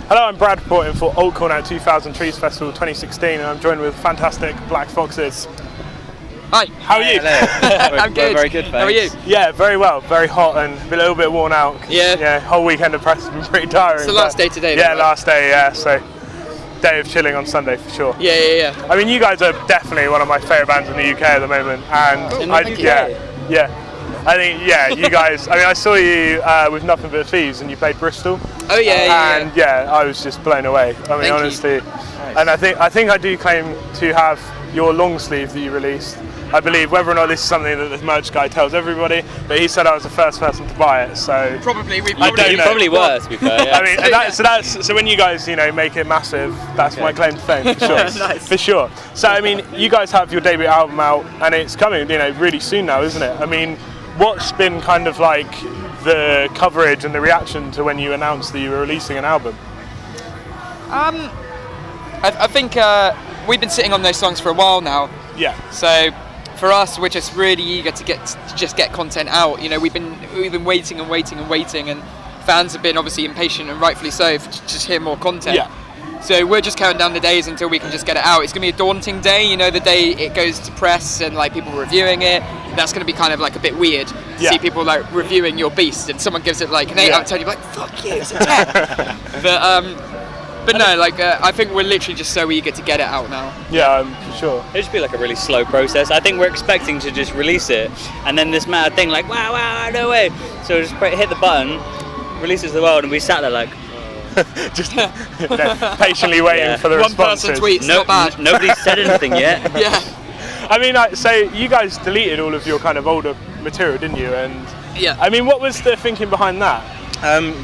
Hello, I'm Brad reporting for Altcorn at 2000 Trees Festival 2016, and I'm joined with fantastic Black Foxes. Hi. How are you? Hello. I'm good. We're very good, thanks. How are you? Yeah, very well. Very hot and a little bit worn out. Yeah. Whole weekend of press has been pretty tiring. It's the last day today. Yeah, right? last day. Yeah, so day of chilling on Sunday for sure. Yeah. I mean, you guys are definitely one of my favourite bands in the UK at the moment, and thank you. yeah. I think you guys. I mean, I saw you with Nothing But Thieves, and you played Bristol. Oh yeah. And I was just blown away. I mean, honestly, Nice. and I think I do claim to have your long sleeve that you released. I believe, whether or not this is something that the merch guy tells everybody, but he said I was the first person to buy it. So Probably. I don't You know. probably were, to be fair. Yeah. I mean, and so when you guys make it massive, that's my claim to fame for sure. Nice. For sure. So I mean, you guys have your debut album out, and it's coming, really soon now, isn't it? I mean, what's been kind of like the coverage and the reaction to when you announced that you were releasing an album? I think we've been sitting on those songs for a while now. Yeah. So for us, we're just really eager to get content out. We've been waiting, and fans have been obviously impatient, and rightfully so, to just hear more content. Yeah. So we're just counting down the days until we can just get it out. It's going to be a daunting day, the day it goes to press and like people reviewing it. That's going to be kind of like a bit weird to see people like reviewing your beast, and someone gives it like an 8 out of 10. You're like, fuck you, it's a 10. But no, I think we're literally just so eager to get it out now. Yeah, for sure. It'll just be like a really slow process. I think we're expecting to just release it, and then this mad thing like, wow, no way. So just hit the button, release it to the world, and we sat there like, just patiently waiting for the One responses. person tweets, not bad. Nobody's said anything yet. Yeah. I mean, so you guys deleted all of your kind of older material, didn't you? And Yeah. I mean, what was the thinking behind that?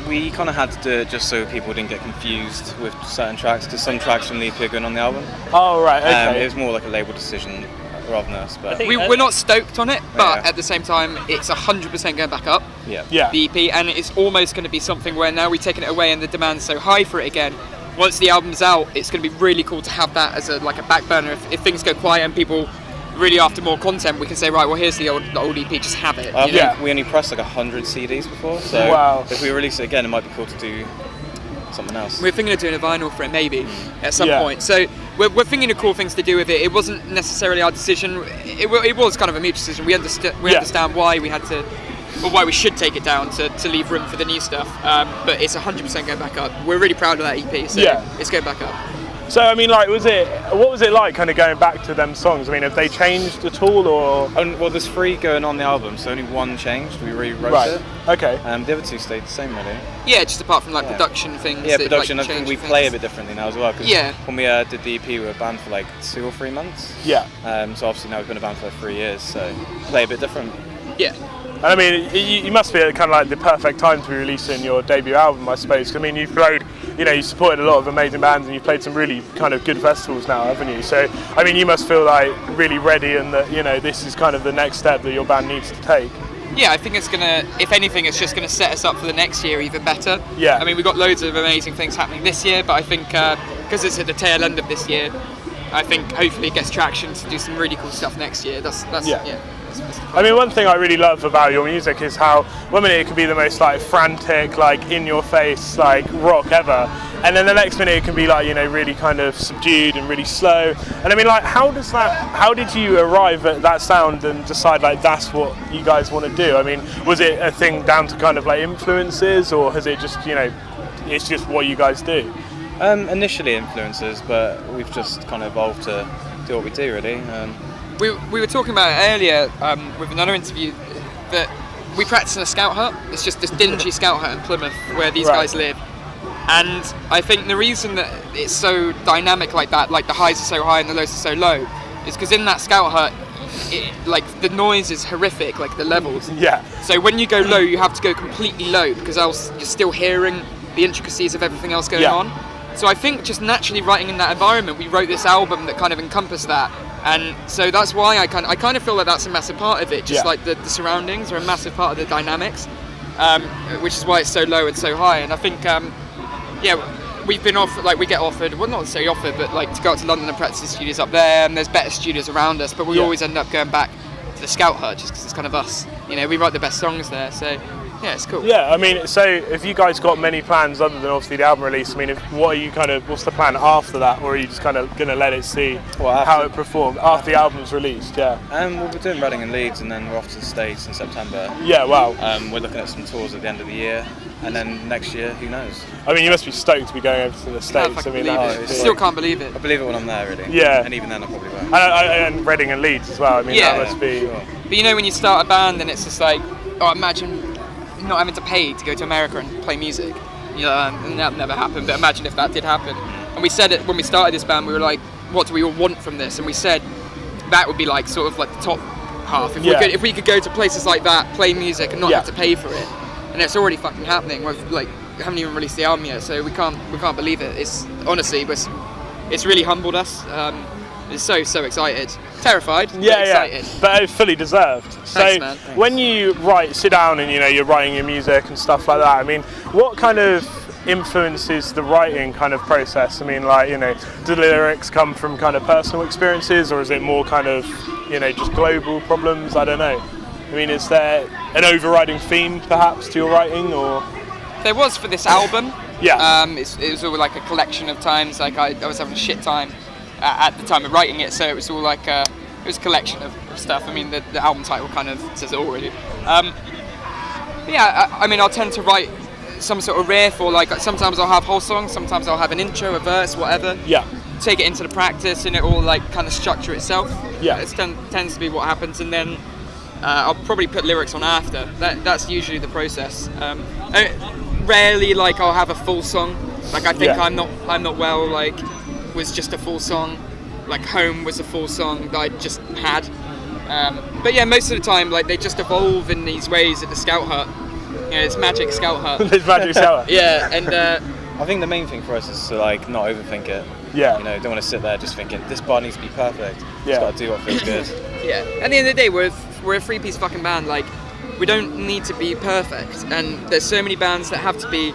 We kind of had to do it just so people didn't get confused with certain tracks, because some tracks from the EP are going on the album. Oh, right, okay. It was more like a label decision rather than us. But We're not stoked on it, but Yeah. at the same time, it's 100% going back up. Yeah. The EP, and it's almost going to be something where now we've taken it away and the demand's so high for it again. Once the album's out, it's going to be really cool to have that as a back burner. If things go quiet and people really after more content, we can say, right, well, here's the old EP, just have it. I you know? think we only pressed like 100 CDs before, so Wow. if we release it again, it might be cool to do something else. We're thinking of doing a vinyl for it maybe at some Yeah. point. So we're thinking of cool things to do with it. It wasn't necessarily our decision. It was kind of a mutual decision. We understand why we had to, or why we should take it down to leave room for the new stuff. But it's 100% going back up. We're really proud of that EP. So it's going back up. So I mean, what was it like kind of going back to them songs? I mean, have they changed at all, or? Well, there's 3 going on the album, so only 1 changed. We rewrote it. Okay. The other 2 stayed the same, really. Yeah, just apart from production things. Yeah, that, production. like, I think we change play a things. bit differently now as well. Cause Yeah. when we did the EP, we were banned for like 2 or 3 months. Yeah. So obviously now we've been a band for like 3 years, so play a bit different. Yeah. And I mean, you must be at kind of like the perfect time to be releasing your debut album, I suppose. I mean, you supported a lot of amazing bands, and you've played some really kind of good festivals now, haven't you? So, I mean, you must feel like really ready, and that this is kind of the next step that your band needs to take. Yeah, I think it's gonna. If anything, it's just gonna set us up for the next year even better. Yeah. I mean, we've got loads of amazing things happening this year, but I think because it's at the tail end of this year, I think hopefully it gets traction to do some really cool stuff next year. That's I mean, one thing I really love about your music is how one minute it can be the most like frantic, like in your face, like rock ever, and then the next minute it can be like really kind of subdued and really slow. And I mean, like, how did you arrive at that sound and decide like that's what you guys want to do? I mean, was it a thing down to kind of like influences, or has it just it's just what you guys do? Initially influences, but we've just kind of evolved to do what we do, really. We were talking about it earlier with another interview that we practice in a scout hut. It's just this dingy scout hut in Plymouth where these guys live. And I think the reason that it's so dynamic like that, like the highs are so high and the lows are so low, is because in that scout hut, the noise is horrific, like the levels. Yeah. So when you go low, you have to go completely low, because else you're still hearing the intricacies of everything else going on. So I think just naturally writing in that environment, we wrote this album that kind of encompassed that. And so that's why I kind of feel like that's a massive part of it, just like the surroundings are a massive part of the dynamics, which is why it's so low and so high. And I think, we've been offered, like we get offered, well not necessarily offered, but like to go out to London and practice the studios up there, and there's better studios around us, but we always end up going back to the Scout Hut just because it's kind of us. We write the best songs there, so Yeah, it's cool. Yeah, I mean, so have you guys got many plans other than obviously the album release? I mean, what's the plan after that, or are you just kind of going to let it see how it performed after the album's released? Yeah. We'll be doing Reading and Leeds, and then we're off to the States in September. Yeah, wow. We're looking at some tours at the end of the year, and then next year, who knows? I mean, you must be stoked to be going over to the States. I mean, still can't believe it. I believe it when I'm there, really. Yeah. And even then, I probably won't. And Reading and Leeds as well. I mean, Yeah. that must be. Sure. But you know, when you start a band, and it's just like, oh, imagine not having to pay to go to America and play music. And that never happened, but imagine if that did happen. And we said it when we started this band, we were like, what do we all want from this? And we said that would be like sort of like the top half. If we could go to places like that, play music and not have to pay for it. And it's already fucking happening. We haven't even released the album yet, so we can't believe it. It's honestly, it's really humbled us. It's so excited, terrified, but excited. But fully deserved. Thanks, man. When you sit down and you're writing your music and stuff like that, I mean, what kind of influences the writing kind of process? I mean, do the lyrics come from kind of personal experiences, or is it more kind of just global problems? I don't know. I mean, is there an overriding theme perhaps to your writing, or? There was for this album. Yeah. It was all like a collection of times. Like I was having a shit time at the time of writing it, so it was all like it was a collection of stuff. I mean, the album title kind of says it already. I mean, I'll tend to write some sort of riff, or like sometimes I'll have whole songs, sometimes I'll have an intro, a verse, whatever. Yeah. Take it into the practice, and it all like kind of structure itself. Yeah. It tends to be what happens, and then I'll probably put lyrics on after. That's usually the process. Rarely like I'll have a full song. Like I think I'm not well like was just a full song. Like Home was a full song that I just had. But yeah, most of the time like they just evolve in these ways at the Scout Hut. It's Magic Scout Hut. It's Magic Scout Hut. Yeah, and I think the main thing for us is to not overthink it. Yeah. Don't want to sit there just thinking this bar needs to be perfect. Yeah. It's got to do what feels good. Yeah. At the end of the day, we're a three-piece fucking band. Like, we don't need to be perfect, and there's so many bands that have to be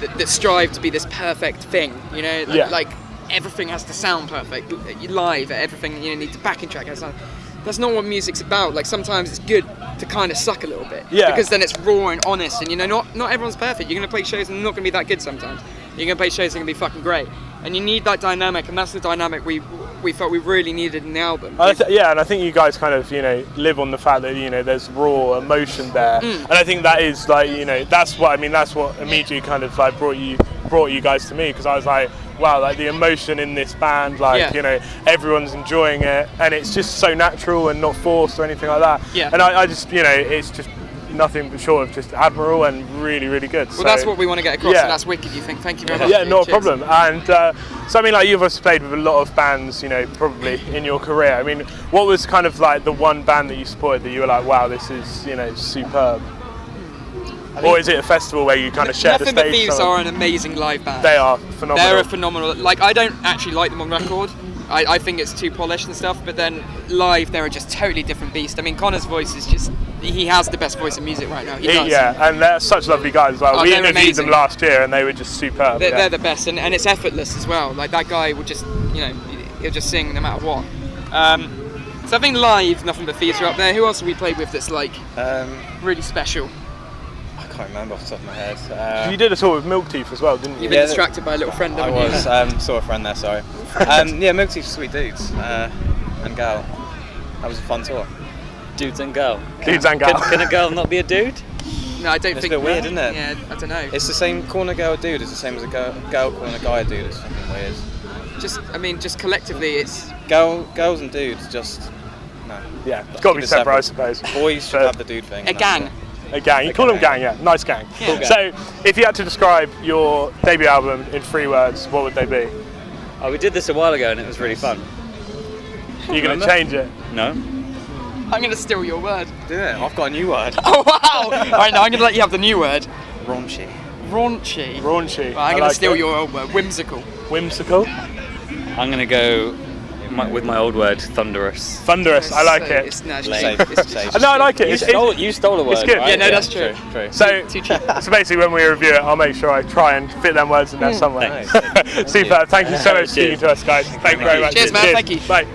that strive to be this perfect thing. Like everything has to sound perfect. Live, everything need to backing track. That's not what music's about. Like sometimes it's good to kind of suck a little bit. Yeah. Because then it's raw and honest, and not everyone's perfect. You're gonna play shows and they're not gonna be that good sometimes. You're gonna play shows that are gonna be fucking great, and you need that dynamic, and that's the dynamic we felt we really needed in the album. And I think you guys kind of live on the fact that there's raw emotion there, and I think that is that's what immediately kind of brought you guys to me, because I was like, wow, like the emotion in this band, everyone's enjoying it, and it's just so natural and not forced or anything like that. Yeah. And I just it's just nothing but short of just admirable and really, really good. Well, that's what we want to get across, and that's wicked, you think. Thank you very much. Yeah, not a Cheers. problem. And so I mean, you've also played with a lot of bands, probably in your career. I mean, what was kind of the one band that you supported that you were like, wow, this is superb? Or is it a festival where you kind of share the stage? Nothing But Thieves are an amazing live band. They are phenomenal. They're a phenomenal. Like, I don't actually like them on record. I think it's too polished and stuff. But then live, they're just totally different beast. I mean, Connor's voice is just—he has the best voice in music right now. He does. Yeah, and they're such lovely guys as well. We they're interviewed amazing. them last year, and they were just superb. They're the best, and it's effortless as well. Like that guy will just, he'll just sing no matter what. So I think live, Nothing But Thieves are up there. Who else have we played with that's really special? I can't remember off the top of my head. You did a tour with Milk Teeth as well, didn't you? You've been distracted by a little friend, haven't you? I was. Saw a friend there, sorry. Milk Teeth, sweet dudes. And gal. That was a fun tour. Dudes and girl. Dudes and gal. Can a girl not be a dude? No, I don't It's think. a bit weird, isn't it? Yeah, I don't know. It's the same calling a girl a dude is the same as a girl calling a guy a dude. It's fucking weird. Just collectively, it's. Girls and dudes just no. Yeah, it's got to be Keep it separate, I separate. suppose. Boys should have the dude thing. A gang. A gang. You call them gang, yeah. Nice gang. Yeah. So, if you had to describe your debut album in 3 words, what would they be? Oh, we did this a while ago and it was really fun. You're going to Remember? change it? No? I'm going to steal your word. Yeah, I've got a new word. Oh, wow! Alright, now I'm going to let you have the new word. Raunchy. Raunchy. Raunchy. Well, I'm going to steal your old word. Whimsical. Whimsical. I'm going to go with my old word, thunderous. Thunderous. I like it. It's no, Safe. it's Safe. No, I like it. You stole a word. it's good. Right? Yeah, no, that's true. True. So, Too cheap. so basically, when we review it, I'll make sure I try and fit them words in there somewhere. Thanks. Super. Thank you so much for speaking to us, guys. Thank you very much. Cheers, man. Thank you. Bye.